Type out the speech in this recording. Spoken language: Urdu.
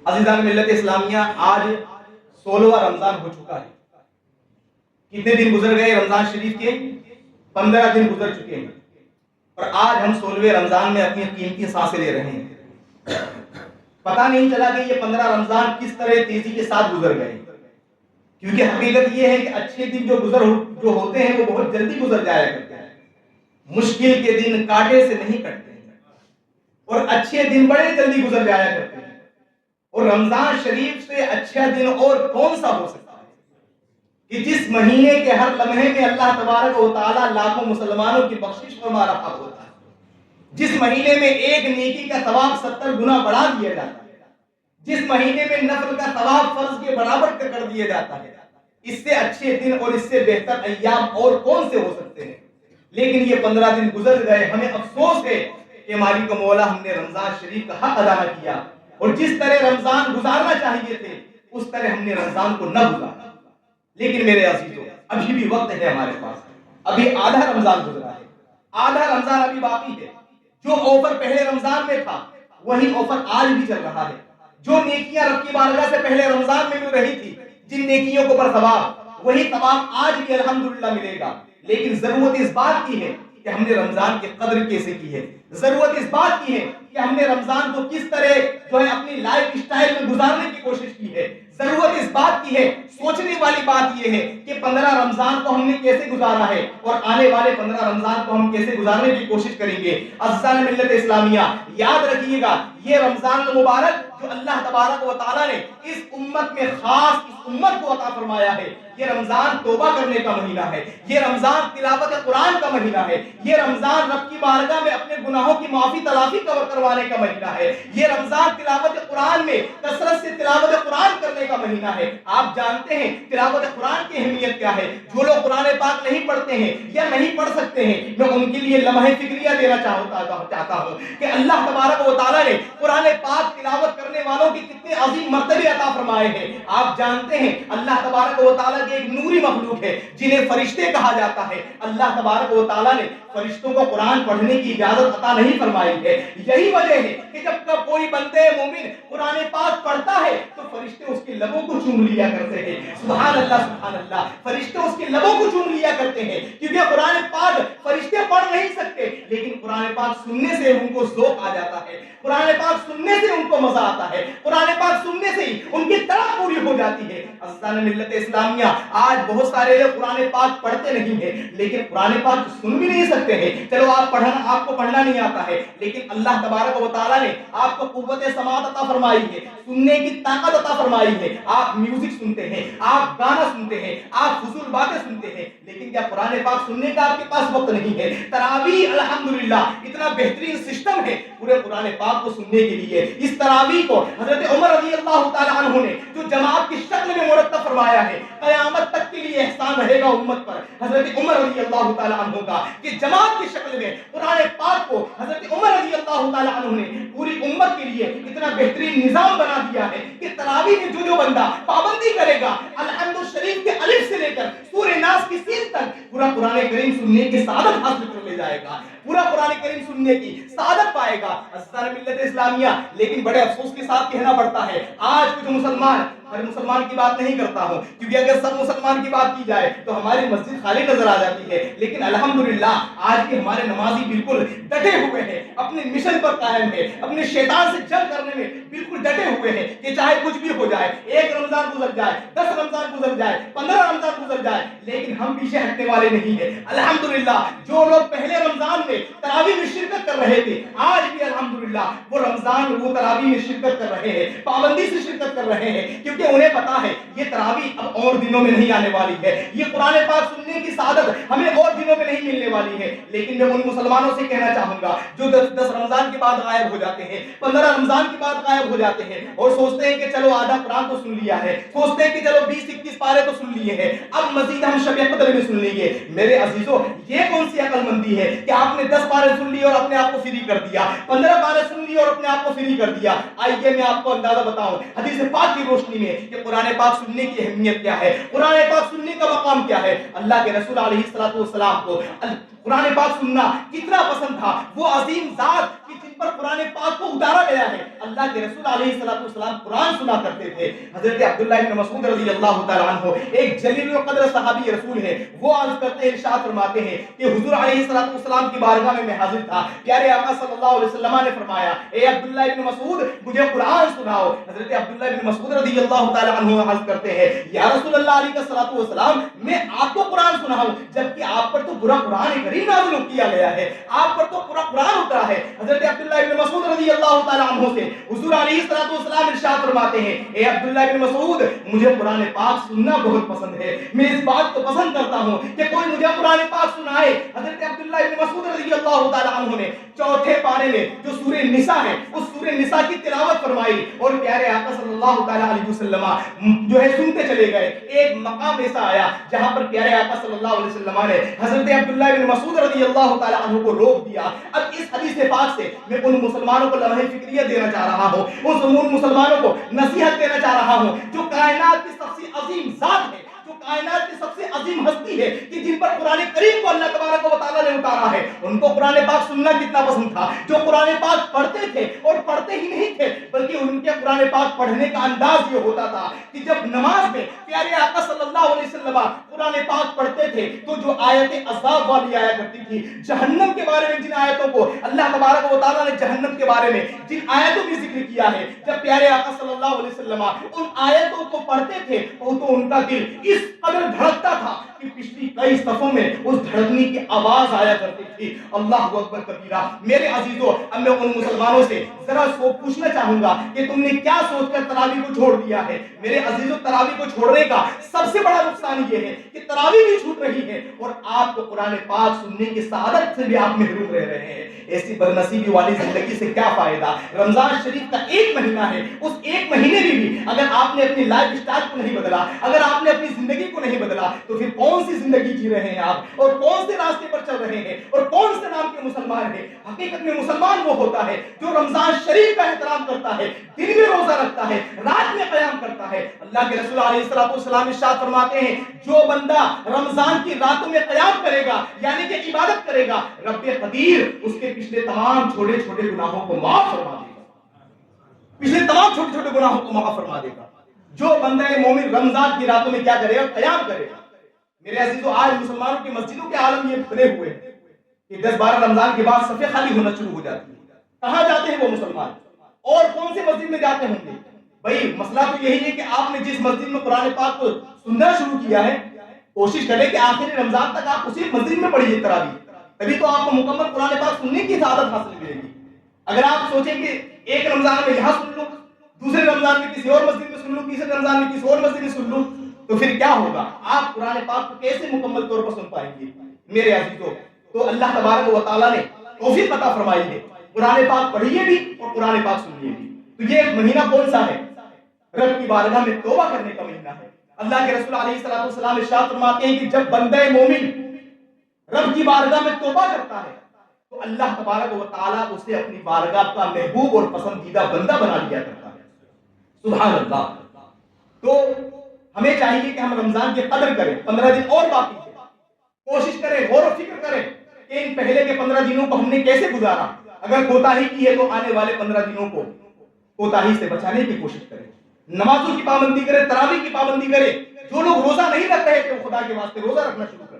عزیزان ملت اسلامیہ، آج 16واں رمضان ہو چکا ہے۔ کتنے دن گزر گئے رمضان شریف کے؟ 15 دن گزر چکے ہیں، اور آج ہم 16ویں رمضان میں اپنی قیمتی سانسیں لے رہے ہیں۔ پتہ نہیں چلا کہ یہ 15 رمضان کس طرح تیزی کے ساتھ گزر گئے، کیونکہ حقیقت یہ ہے کہ اچھے دن جو ہوتے ہیں وہ بہت جلدی گزر جایا کرتے ہیں۔ مشکل کے دن کانٹے سے نہیں کٹتے ہیں، اور اچھے دن بڑے جلدی گزر جایا کرتے ہیں۔ اور رمضان شریف سے اچھا دن اور کون سا ہو سکتا ہے کہ جس مہینے کے ہر لمحے میں اللہ تبارک و تعالیٰ لاکھوں مسلمانوں کی بخشش فرما رہا ہوتا ہے، جس مہینے میں ایک نیکی کا ثواب 70 گنا بڑھا دیا جاتا ہے، جس مہینے میں نفل کا ثواب فرض کے برابر کر دیا جاتا ہے۔ اس سے اچھے دن اور اس سے بہتر ایام اور کون سے ہو سکتے ہیں؟ لیکن یہ 15 دن گزر گئے، ہمیں افسوس ہے کہ مالک و مولا ہم نے رمضان شریف کا حق ادا نہ کیا، اور جس طرح رمضان گزارنا چاہیے تھے اس طرح ہم نے رمضان کو نہ گزارا۔ لیکن میرے عزیزوں، ابھی بھی وقت ہے ہمارے پاس، ابھی آدھا رمضان گزرا ہے، آدھا رمضان ابھی باقی ہے۔ جو آفر پہلے رمضان میں تھا وہی آفر آج بھی چل رہا ہے۔ جو نیکیاں رب کی بارگاہ سے پہلے رمضان میں مل رہی تھی، جن نیکیوں کو پر ثواب، وہی ثواب آج بھی الحمدللہ ملے گا۔ لیکن ضرورت اس بات کی ہے کہ ہم نے رمضان کی قدر کیسے کی ہے، ضرورت اس بات کی ہے کہ ہم نے رمضان کو کس طرح جو ہے اپنی لائف سٹائل میں گزارنے کی کوشش کی ہے۔ ضرورت اس بات کی ہے، سوچنے والی بات یہ ہے کہ 15 رمضان کو ہم نے کیسے گزارا ہے، اور آنے والے 15 رمضان کو ہم کیسے گزارنے کی کوشش کریں گے۔ عزیزان ملت اسلامیہ، یاد رکھیے گا یہ رمضان المبارک جو اللہ تبارک و تعالیٰ نے اس امت میں خاص اس امت کو عطا فرمایا ہے، یہ رمضان توبہ کرنے کا مہینہ ہے، یہ رمضان تلاوت قرآن کا مہینہ ہے، یہ رمضان رب کی بارگاہ میں اپنے گناہوں کی معافی تلافی کروانے کا مہینہ ہے، یہ رمضان تلاوت قرآن میں کثرت سے تلاوت قرآن کرنے کا مہینہ ہے۔ آپ جانتے ہیں تلاوت قرآن کی اہمیت کیا ہے۔ جو لوگ قرآن پاک نہیں پڑھتے ہیں یا نہیں پڑھ سکتے ہیں، میں ان کے لیے لمحہ فکریہ دینا چاہتا ہوں کہ اللہ تبارک و تعالیٰ نے قرآن پاک تلاوت کرنے والوں کی کتنے عظیم مرتبے عطا فرمائے ہیں۔ آپ جانتے ہیں اللہ تبارک و تعالیٰ کی ایک نوری مخلوق ہے جنہیں فرشتے کہا جاتا ہے۔ اللہ تبارک و تعالیٰ نے فرشتوں کو قرآن پڑھنے کی اجازت عطا نہیں فرمائی ہے۔ یہی وجہ ہے کہ جب کوئی بندے مومن قرآن پاک پڑھتا ہے تو فرشتے اس کے لبوں کو چوم لیا کرتے ہیں۔ سبحان اللہ سبحان اللہ، فرشتے اس کے لبوں کو چوم لیا کرتے ہیں، کیونکہ قرآن پاک فرشتے پڑھ نہیں سکتے، لیکن قرآن پاک سننے سے ان کو ذوق آ جاتا ہے، قرآن پاک سننے سے ان کو مزہ آتا ہے، قرآن پاک سننے سے ہی ان کی طرح پوری ہو جاتی ہے۔ عزیزان ملت اسلامیہ، آج بہت سارے لوگ قرآن پاک پڑھتے نہیں ہیں، لیکن قرآن پاک سن بھی نہیں سکتے ہیں۔ چلو آپ کو پڑھنا نہیں آتا ہے، لیکن اللہ تبارک و تعالیٰ نے آپ کو قوت سماعت عطا فرمائی ہے، سننے کی طاقت عطا فرمائی ہے۔ آپ میوزک سنتے ہیں، آپ گانا سنتے ہیں، آپ فضول باتیں سنتے ہیں، لیکن کیا قرآن پاک سننے کا آپ کے پاس وقت نہیں ہے؟ تراویح الحمدللہ اتنا بہترین سسٹم ہے پورے قرآن پاک کو سننے کے لیے۔ اس تراویح کو حضرت عمر رضی اللہ تعالیٰ عنہ نے جو جماعت کی شکل میں مرتب فرمایا ہے، قیامت تک کے لیے احسان رہے گا امت پر حضرت عمر رضی اللہ تعالیٰ عنہ کا، کہ جماعت کی شکل میں قرآن پاک کو حضرت عمر رضی اللہ تعالیٰ عنہ نے پوری امت کے لیے اتنا بہترین نظام بنا دیا ہے کہ تراویح میں جو بندہ پابندی کرے گا، الحمد شریف کے الف سے لے کر سورہ ناس کی سین تک پورا قرآن کریم سننے کی سعادت حاصل کر لے جائے گا، پورا قرآن کریم سننے کی سعادت پائے گا۔ عزیزان ملت اسلامیہ، لیکن بڑے افسوس کے ساتھ کہنا پڑتا ہے آج کچھ مسلمان، ہر مسلمان کی بات نہیں کرتا ہوں کیونکہ اگر سب مسلمان کی بات کی جائے تو ہماری مسجد خالی نظر آ جاتی ہے، لیکن الحمدللہ آج کے ہمارے نمازی بالکل ڈٹے ہوئے ہیں، اپنے مشن پر قائم ہے، اپنے شیطان سے جنگ کرنے میں بالکل ڈٹے ہوئے ہیں کہ چاہے کچھ بھی ہو جائے، 1 رمضان گزر جائے، 10 رمضان گزر جائے، 15 رمضان گزر جائے، لیکن ہم پیچھے ہٹنے والے نہیں ہیں۔ الحمدللہ جو لوگ پہلے رمضان میں تراویح میں شرکت کر رہے تھے، آج بھی الحمدللہ وہ رمضان وہ تراویح میں شرکت کر رہے ہیں، پابندی سے شرکت کر رہے ہیں، کیونکہ انہیں پتا ہے یہ تراویح اب اور دنوں میں نہیں آنے والی ہے، یہ قرآن پاک سننے کی سعادت ہمیں اور دنوں میں نہیں ملنے والی ہے۔ لیکن میں ان مسلمانوں سے کہنا چاہوں گا جو 10 رمضان کے بعد غائب ہو جاتے ہیں، 15 رمضان کے بعد غائب ہو جاتے ہیں اور سوچتے ہیں کہ چلو آدھا قرآن تو سن لیا ہے، سوچتے ہیں کہ چلو 20-21 پارے تو سن لیے ہیں، اب مزید ہم شب قدر میں سن لیں گے۔ میرے عزیزو، یہ کون سی عقل مندی ہے کہ آپ نے 10 پارے سن لیے اور اپنے آپ کو فری کر دیا، 15 پارے سن لیے اور اپنے آپ کو فری کر دیا؟ آئیے میں آپ کو اندازہ بتاؤں حدیث پاک کی روشنی میں کہ قرآن پاک سننے کی اہمیت کیا ہے، قرآن پاک سننے کا مقام کیا ہے۔ اللہ کے رسول علیہ الصلوۃ والسلام کو قرآن پاک سننا کتنا پسند تھا۔ وہ عظیم ذات کی پر قرآن پاک کو اتارا گیا ہے. اللہ کے رسول علیہ السلام قرآن سنا کرتے تھے. حضرت عبداللہ بن مسعود رضی اللہ تعالیٰ عنہ ایک جلیل القدر صحابی رسول ہے, وہ عرض کرتے ہیں, ارشاد فرماتے ہیں کہ حضور علیہ السلام کی بارگاہ میں حاضر تھا. پیارے آقا صلی اللہ علیہ وسلم نے فرمایا, اے عبداللہ بن مسعود مجھے قرآن سناؤ. حضرت عبداللہ بن مسعود رضی اللہ تعالیٰ عنہ عرض کرتے ہیں, یا رسول اللہ علیہ السلام میں آپ کو قرآن سناؤں جبکہ آپ پر تو پورا قرآن کریم نازل کیا گیا ہے, آپ پر تو پورا قرآن اترا ہے. حضرت عبداللہ بن مسعود رضی اللہ تعالیٰ عنہ سے حضور علیہ السلام ارشاد فرماتے ہیں, اے عبداللہ بن مسعود مجھے قرآن پاک سننا بہت پسند ہے, میں اس بات کو پسند کرتا ہوں کہ کوئی مجھے قرآن پاک سنائے. حضرت عبداللہ بن مسعود رضی اللہ تعالیٰ عنہ نے چوتھے پارے میں جو سورہ نساء ہے اس سورہ نساء کی تلاوت فرمائی اور پیارے آقا صلی اللہ تعالیٰ علیہ وسلم جو ہے سنتے چلے گئے. ایک مقام ایسا آیا جہاں پر پیارے آقا صلی اللہ علیہ وسلم نے حضرت عبداللہ بن مسعود رضی اللہ تعالیٰ عنہ کو روک دیا. اب اس حدیث پاک سے میں ان مسلمانوں کو لمحہ فکریہ دینا چاہ رہا ہوں, ان مسلمانوں کو نصیحت دینا چاہ رہا ہوں جو کائنات کی سب سے عظیم ذات ہے, جو کائنات کی سب سے عظیم ہستی ہے, کہ جن پر قرآن کریم کو اللہ تبارک و تعالیٰ نے اتارا ہے, ان کو قرآن پاک سننا کتنا پسند تھا. جو قرآن پاک پڑھتے تھے اور پڑھتے ہی نہیں تھے بلکہ ان کے قرآن پاک پڑھنے کا انداز یہ ہوتا تھا کہ جب نماز میں پیارے آقا صلی اللہ علیہ وسلم قرآن پاک پڑھتے تھے تو جو آیت عذاب والی آیا کرتی تھی, جہنم کے بارے میں جن آیتوں کو اللہ تبارک و تعالیٰ نے جہنم کے بارے میں جن آیتوں کی ذکر کیا ہے, جب پیارے آقا صلی اللہ علیہ وسلم ان آیتوں کو پڑھتے تھے تو ان کا دل اس قدر دھڑکتا تھا کہ پچھلی کئی صفوں میں اس دھڑکنے کی آواز آیا کرتی تھی. اللہ اکبر کبیرہ. میرے عزیزوں, اب میں ان مسلمانوں سے ذرا سو پوچھنا چاہوں گا کہ تم نے کیا سوچ کر تراویح کو چھوڑ دیا ہے. میرے عزیزوں, تراویح کو چھوڑنے کا سب سے بڑا نقصان یہ ہے کہ تراویح بھی چھوٹ رہی ہے اور آپ کو قرآن پاک سننے کی سعادت سے بھی آپ محروم رہ رہے ہیں. ایسی بدنصیبی والی زندگی سے کیا فائدہ. رمضان شریف کا ایک مہینہ ہے, اس ایک مہینے میں بھی اگر آپ نے اپنی لائف سٹائل کو نہیں بدلا, اگر آپ نے اپنی زندگی کو نہیں بدلا تو پھر کون سی زندگی جی رہے ہیں آپ, اور کون سے راستے پر چل رہے ہیں, اور کون سے نام کے مسلمان ہیں. حقیقت میں مسلمان وہ ہوتا ہے جو رمضان شریف کا احترام کرتا ہے, دن میں روزہ رکھتا ہے, رات میں قیام کرتا ہے. اللہ کے رسول علیہ السلام ارشاد فرماتے ہیں, جو بندہ رمضان کی راتوں میں قیام کرے گا یعنی کہ عبادت کرے گا, رب قدیر اس کے پچھلے تمام چھوٹے چھوٹے گناہوں کو معاف فرما دے گا, پچھلے تمام چھوٹے چھوٹے گناہوں کو معاف فرما دے گا. جو بندہ مومن رمضان کی راتوں میں کیا کرے گا, قیام کرے گا. میرے عزیزوں, آج مسلمانوں کی مسجدوں کے عالم یہ بنے ہوئے ہیں کہ 10-12 رمضان کے بعد صفیں خالی ہونا شروع ہو جاتی ہیں. کہاں جاتے ہیں وہ مسلمان, اور کون سے مسجد میں جاتے ہوں گے؟ بھائی مسئلہ تو یہی ہے کہ آپ نے جس مسجد میں قرآن پاک کو سننا شروع کیا ہے, کوشش کریں کہ آخری رمضان تک آپ اسی مسجد میں پڑھیے تراویح, تبھی تو آپ کو مکمل قرآن پاک سننے کی سعادت حاصل ملے گی. اگر آپ سوچیں کہ ایک رمضان میں یہاں سن لوں, دوسرے رمضان میں کسی اور مسجد میں سن لوں, تیسرے رمضان میں کسی اور مسجد میں سن لوں, تو پھر کیا ہوگا؟ آپ قرآن پاک کو کیسے مکمل طور پر سن پائیں گے؟ میرے عزیزوں, تو اللہ تبارک و تعالیٰ نے توفیق عطا فرمائی ہے, قرآن پاک پڑھیے بھی اور قرآن پاک سنیے بھی. تو یہ مہینہ کون سا ہے؟ رب کی بارگاہ میں توبہ کرنے کا مہینہ ہے. اللہ کے رسول علیہ السلام ارشاد فرماتے ہیں کہ جب بندہ مومن رب کی بارگاہ میں توبہ کرتا ہے تو اللہ تبارک و تعالیٰ اسے اپنی بارگاہ کا محبوب اور پسندیدہ بندہ بنا لیا کرتا ہے. سبحان اللہ. تو ہمیں چاہیے کہ ہم رمضان کی قدر کریں. 15 دن اور باقی ہے, کوشش کریں, غور و فکر کریں کہ ان پہلے کے 15 دنوں کو ہم نے کیسے گزارا. اگر کوتاہی کی ہے تو آنے والے 15 دنوں کو کوتاہی سے بچانے کی کوشش کریں. نمازوں کی پابندی کریں, تراویح کی پابندی کریں. جو لوگ روزہ نہیں رکھ رہے تھے وہ خدا کے واسطے روزہ رکھنا شروع کریں.